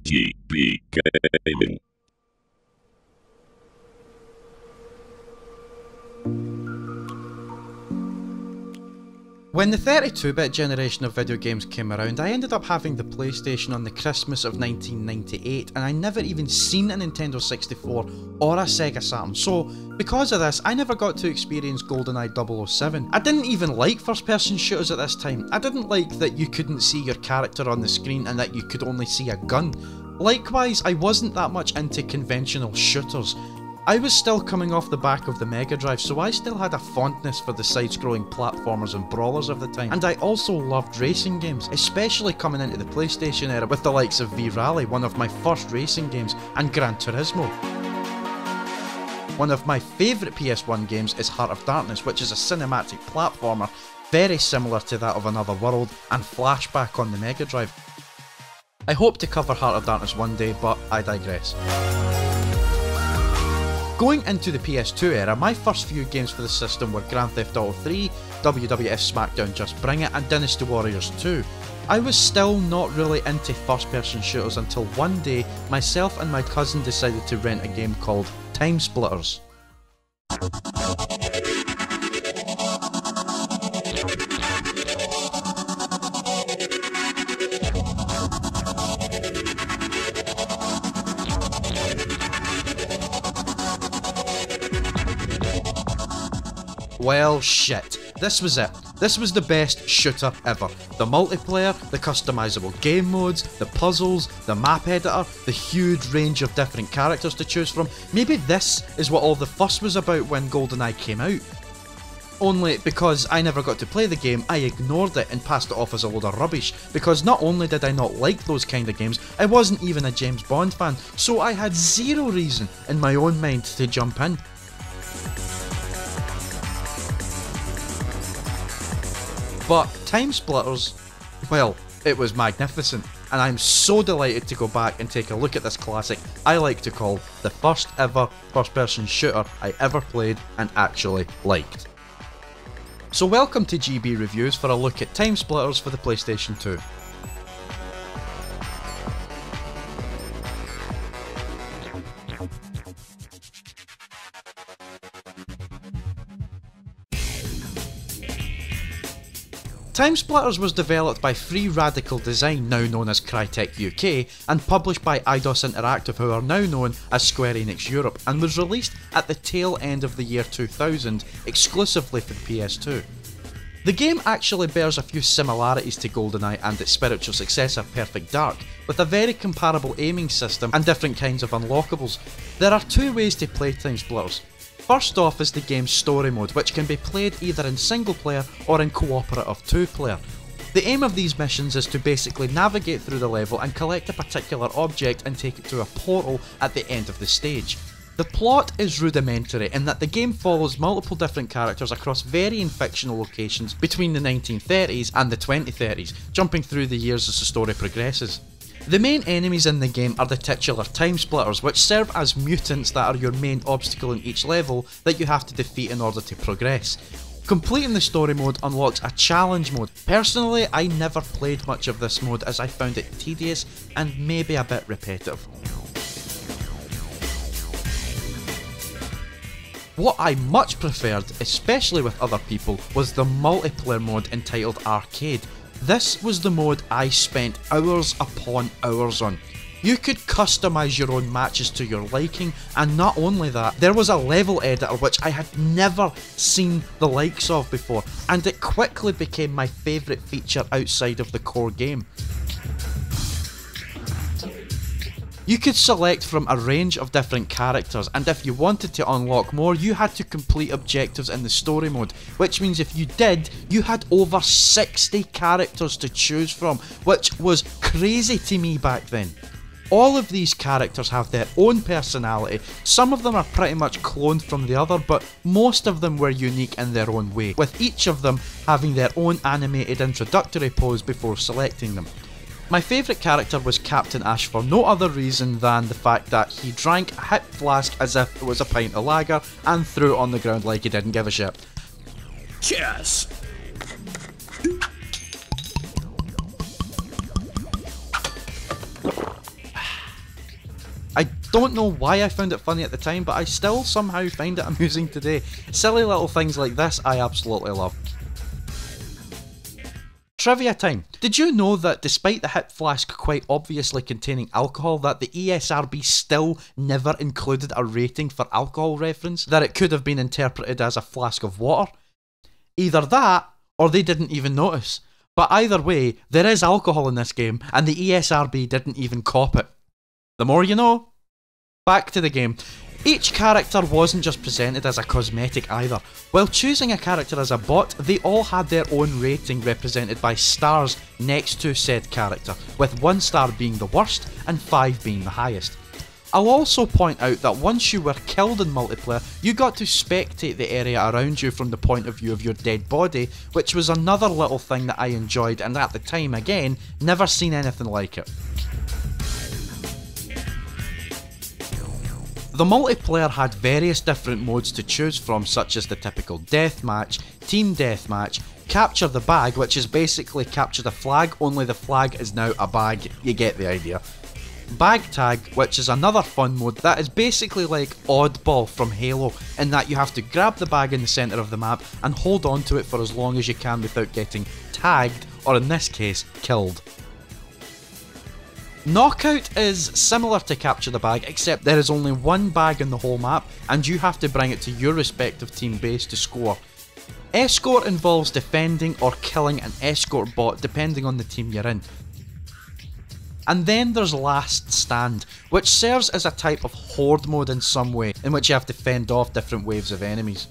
GB Gaming. When the 32-bit generation of video games came around, I ended up having the PlayStation on the Christmas of 1998, and I never even seen a Nintendo 64 or a Sega Saturn, so because of this, I never got to experience GoldenEye 007. I didn't even like first-person shooters at this time. I didn't like that you couldn't see your character on the screen and that you could only see a gun. Likewise, I wasn't that much into conventional shooters. I was still coming off the back of the Mega Drive, so I still had a fondness for the side-scrolling platformers and brawlers of the time, and I also loved racing games, especially coming into the PlayStation era with the likes of V-Rally, one of my first racing games, and Gran Turismo. One of my favourite PS1 games is Heart of Darkness, which is a cinematic platformer very similar to that of Another World and Flashback on the Mega Drive. I hope to cover Heart of Darkness one day, but I digress. Going into the PS2 era, my first few games for the system were Grand Theft Auto 3, WWF SmackDown Just Bring It, and Dynasty Warriors 2. I was still not really into first-person shooters until one day, myself and my cousin decided to rent a game called TimeSplitters. Well, shit. This was it. This was the best shooter ever. The multiplayer, the customizable game modes, the puzzles, the map editor, the huge range of different characters to choose from. Maybe this is what all the fuss was about when GoldenEye came out. Only because I never got to play the game, I ignored it and passed it off as a load of rubbish, because not only did I not like those kind of games, I wasn't even a James Bond fan, so I had zero reason in my own mind to jump in. But TimeSplitters, well, it was magnificent, and I'm so delighted to go back and take a look at this classic I like to call the first ever first-person shooter I ever played and actually liked. So welcome to GB Reviews for a look at TimeSplitters for the PlayStation 2. TimeSplitters was developed by Free Radical Design, now known as Crytek UK, and published by Eidos Interactive, who are now known as Square Enix Europe, and was released at the tail end of the year 2000, exclusively for the PS2. The game actually bears a few similarities to GoldenEye and its spiritual successor Perfect Dark, with a very comparable aiming system and different kinds of unlockables. There are two ways to play TimeSplitters. First off is the game's story mode, which can be played either in single player or in cooperative 2-player. The aim of these missions is to basically navigate through the level and collect a particular object and take it to a portal at the end of the stage. The plot is rudimentary in that the game follows multiple different characters across varying fictional locations between the 1930s and the 2030s, jumping through the years as the story progresses. The main enemies in the game are the titular TimeSplitters, which serve as mutants that are your main obstacle in each level that you have to defeat in order to progress. Completing the story mode unlocks a challenge mode. Personally, I never played much of this mode as I found it tedious and maybe a bit repetitive. What I much preferred, especially with other people, was the multiplayer mode entitled Arcade. This was the mode I spent hours upon hours on. You could customise your own matches to your liking, and not only that, there was a level editor which I had never seen the likes of before, and it quickly became my favourite feature outside of the core game. You could select from a range of different characters, and if you wanted to unlock more, you had to complete objectives in the story mode, which means if you did, you had over 60 characters to choose from, which was crazy to me back then. All of these characters have their own personality. Some of them are pretty much cloned from the other, but most of them were unique in their own way, with each of them having their own animated introductory pose before selecting them. My favourite character was Captain Ash for no other reason than the fact that he drank a hip flask as if it was a pint of lager and threw it on the ground like he didn't give a shit. Cheers! don't know why I found it funny at the time, but I still somehow find it amusing today. Silly little things like this I absolutely love. Trivia time. Did you know that despite the hip flask quite obviously containing alcohol, that the ESRB still never included a rating for alcohol reference, that it could have been interpreted as a flask of water? Either that, or they didn't even notice. But either way, there is alcohol in this game, and the ESRB didn't even cop it. The more you know. Back to the game. Each character wasn't just presented as a cosmetic either. While choosing a character as a bot, they all had their own rating represented by stars next to said character, with 1 star being the worst and 5 being the highest. I'll also point out that once you were killed in multiplayer, you got to spectate the area around you from the point of view of your dead body, which was another little thing that I enjoyed, and at the time, again, never seen anything like it. The multiplayer had various different modes to choose from, such as the typical deathmatch, team deathmatch, capture the bag, which is basically capture the flag, only the flag is now a bag, you get the idea. Bag tag, which is another fun mode that is basically like Oddball from Halo, in that you have to grab the bag in the centre of the map and hold on to it for as long as you can without getting tagged, or in this case, killed. Knockout is similar to capture the bag, except there is only 1 bag in the whole map and you have to bring it to your respective team base to score. Escort involves defending or killing an escort bot depending on the team you're in. And then there's Last Stand, which serves as a type of horde mode in some way, in which you have to fend off different waves of enemies.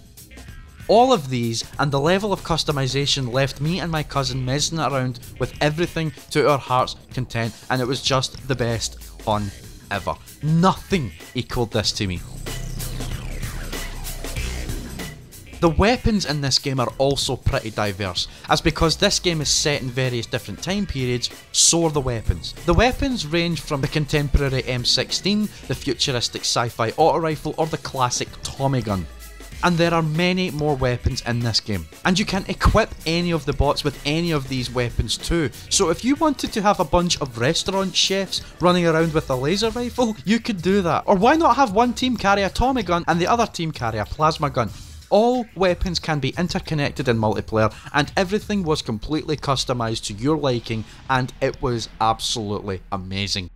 All of these and the level of customization left me and my cousin messing around with everything to our heart's content, and it was just the best fun ever. Nothing equaled this to me. The weapons in this game are also pretty diverse, as because this game is set in various different time periods, so are the weapons. The weapons range from the contemporary M16, the futuristic sci-fi auto rifle, or the classic Tommy gun. And there are many more weapons in this game, and you can equip any of the bots with any of these weapons too. So if you wanted to have a bunch of restaurant chefs running around with a laser rifle, you could do that. Or why not have one team carry a Tommy gun and the other team carry a plasma gun? All weapons can be interconnected in multiplayer, and everything was completely customized to your liking, and it was absolutely amazing.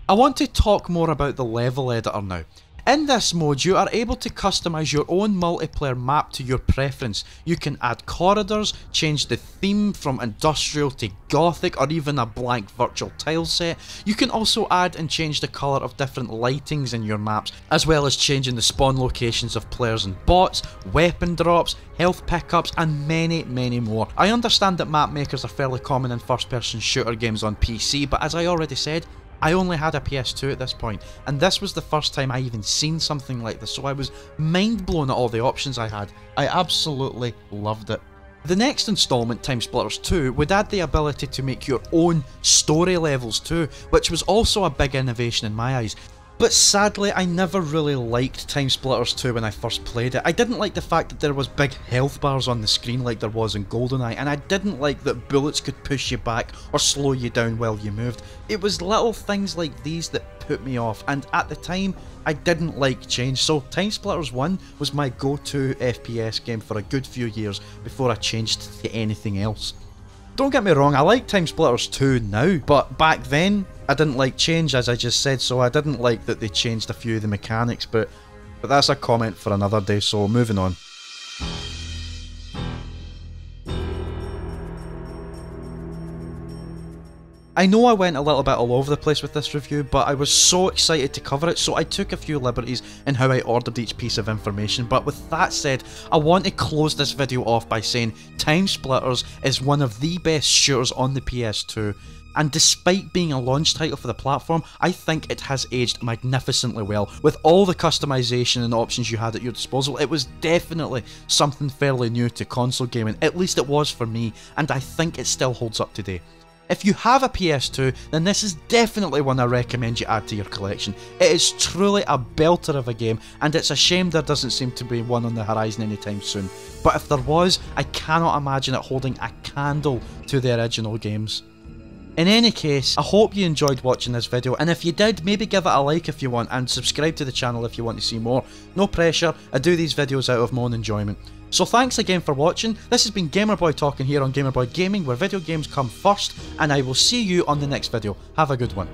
I want to talk more about the level editor now. In this mode, you are able to customize your own multiplayer map to your preference. You can add corridors, change the theme from industrial to gothic, or even a blank virtual tile set. You can also add and change the colour of different lightings in your maps, as well as changing the spawn locations of players and bots, weapon drops, health pickups, and many, many more. I understand that map makers are fairly common in first-person shooter games on PC, but as I already said, I only had a PS2 at this point, and this was the first time I even seen something like this, so I was mind blown at all the options I had. I absolutely loved it. The next installment, TimeSplitters 2, would add the ability to make your own story levels too, which was also a big innovation in my eyes. But sadly, I never really liked TimeSplitters 2 when I first played it. I didn't like the fact that there was big health bars on the screen like there was in GoldenEye, and I didn't like that bullets could push you back or slow you down while you moved. It was little things like these that put me off, and at the time, I didn't like change, so TimeSplitters 1 was my go-to FPS game for a good few years before I changed to anything else. Don't get me wrong, I like TimeSplitters 2 now, but back then, I didn't like change, as I just said, so I didn't like that they changed a few of the mechanics, but that's a comment for another day, so moving on. I know I went a little bit all over the place with this review, but I was so excited to cover it, so I took a few liberties in how I ordered each piece of information. But with that said, I want to close this video off by saying TimeSplitters is one of the best shooters on the PS2, and despite being a launch title for the platform, I think it has aged magnificently well. With all the customization and options you had at your disposal, it was definitely something fairly new to console gaming, at least it was for me, and I think it still holds up today. If you have a PS2, then this is definitely one I recommend you add to your collection. It is truly a belter of a game, and it's a shame there doesn't seem to be one on the horizon anytime soon. But if there was, I cannot imagine it holding a candle to the original games. In any case, I hope you enjoyed watching this video, and if you did, maybe give it a like if you want, and subscribe to the channel if you want to see more. No pressure, I do these videos out of my own enjoyment. So thanks again for watching. This has been Gamerboy talking here on Gamerboy Gaming, where video games come first, and I will see you on the next video. Have a good one.